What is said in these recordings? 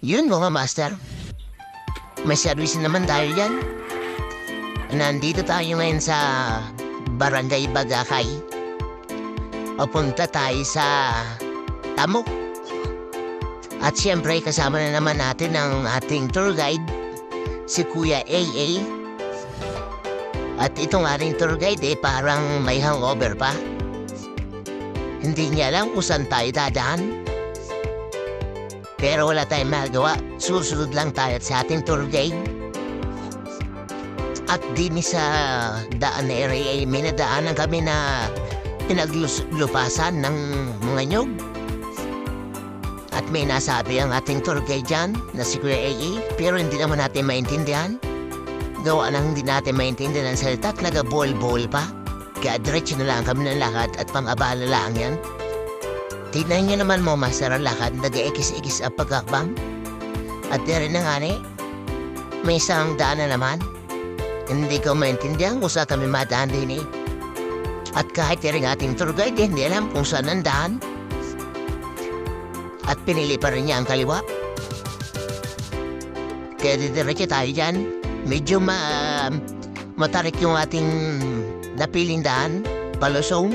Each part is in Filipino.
Yun mga master. May service naman tayo dyan. Nandito tayo ngayon sa Barangay Bagakay. Papunta tayo sa Tamok. At siyempre kasama na naman natin ang ating tour guide, si Kuya AA. At itong ating tour guide parang may hangover pa. Hindi niya alam kung saan tayo dadaan. Pero wala tayong magawa. Susunod lang tayo sa ating tour guide. At din sa daan na area may nadaanan kami na pinaglupasan ng mga nyog. At may nasabi ang ating tour guide dyan na si Kuya AA, pero hindi naman natin maintindihan. Gawa nang hindi natin maintindihan ang salita at nagabol-bol pa. Kaya diretso na lang kami ng lakad at pang-abala lang yan. Tignan niyo naman mo, master, ang lakad, nag-eekis-ekis ang pagkakbang. At rin na nga may isang daan na naman. Hindi ko maintindihan kung saan kami madaan din eh. At kahit rin ating tour guide, hindi alam kung saan ang daan. At pinili pa rin niya ang kaliwa. Kaya didiretso tayo dyan. Medyo matarik yung ating napiling daan, palusong.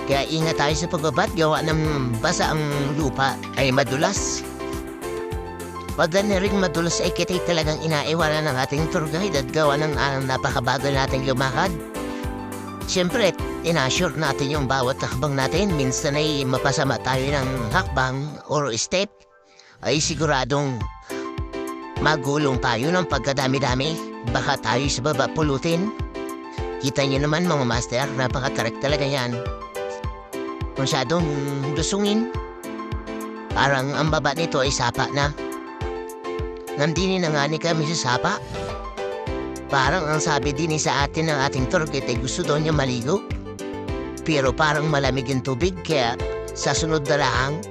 Kaya ingat tayo sa pagbabat, gawa ng basa ang lupa ay madulas. Pag rin madulas ay kita'y talagang inaiwanan ng ating tour guide at gawa ng napakabagal nating lumakad. Siyempre, inassure natin yung bawat hakbang natin. Minsan ay mapasama tayo ng hakbang or step, ay siguradong magulong tayo ng pagkadami-dami. Baka tayo sa baba pulutin. Kita niyo naman mga master, napaka-correct talaga yan. Masyadong lusungin. Parang ang baba nito ay sapa na. Nandini na nga ni kami sa sapa. Parang ang sabi din sa atin ng ating tour guide ay gusto daw niya maligo. Pero parang malamig yung tubig kaya sa sunod na lang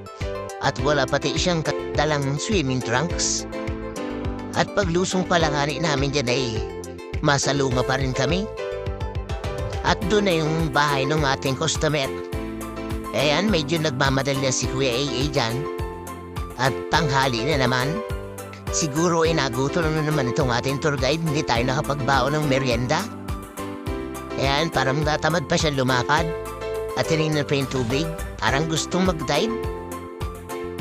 at wala pati siyang dalang swimming trunks. At paglusong palanganin namin dyan ay masaluma pa rin kami. At doon na yung bahay ng ating customer. Ayan, medyo nagmamadali na si Kuya AA dyan. At tanghali na naman. Siguro ay nagutom na naman itong ating tour guide. Hindi tayo nakapagbaon ng merienda. Ayan, parang natamad pa siya lumakad. At tinignan pa yung tubig. Parang gustong mag-dive.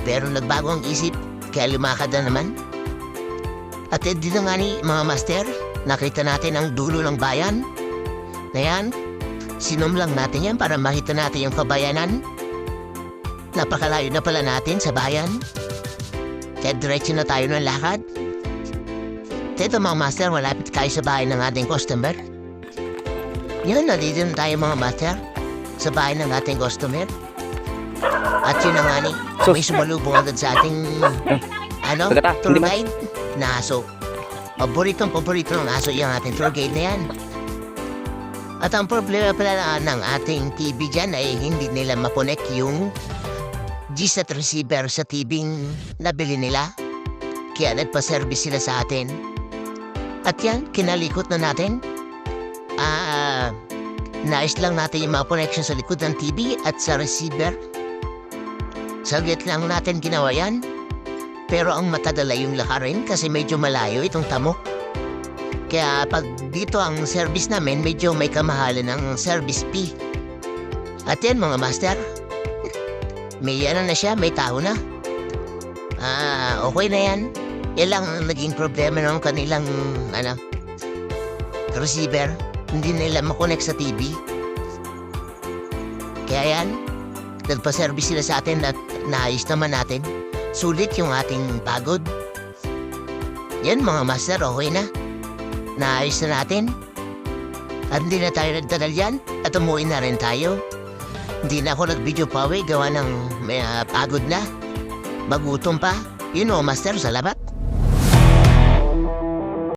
Pero nagbago ang isip. Kaya lumakad na naman. At dito nga ni mga master, nakita natin ang dulo ng bayan. Ayan, sinom lang natin yan para makita natin yung kabayanan. Napakalayo na pala natin sa bayan. Kaya diretso na tayo ng lakad. Dito mga master, malapit tayo sa bahay ng ating customer. Yun, nandito na tayo mga master sa bahay ng ating customer. At yun na nga ni, may sumalubong agad sa ating tour guide na aso. Paborito ng aso yung ating tour guide na yan. At ang problema pala ng ating TV dyan ay hindi nila makonek yung GSAT receiver sa TV nabili nila. Kaya nagpa-service sila sa atin. At yan, kinalikot na natin. Nais lang natin yung mga connection sa likod ng TV at sa receiver. Saglit lang natin ginawa yan. Pero ang matadala yung lakarin kasi medyo malayo itong Tamok. Kaya pag dito ang service namin, medyo may kamahalan ng service fee. At yan mga master, may na siya, may tao na. Okay na yan. Yan lang ang naging problema ng kanilang receiver. Hindi nila makonect sa TV. Kaya yan, nagpa-service sila sa atin at naayos naman natin. Sulit yung ating pagod. Yan mga master, okay na. Naayos na natin. At hindi na tayo nagtagal yan. At umuwi na rin tayo. Hindi na ako nag-video pa gawa ng pagod na. Magutom pa. Yun o master, salamat.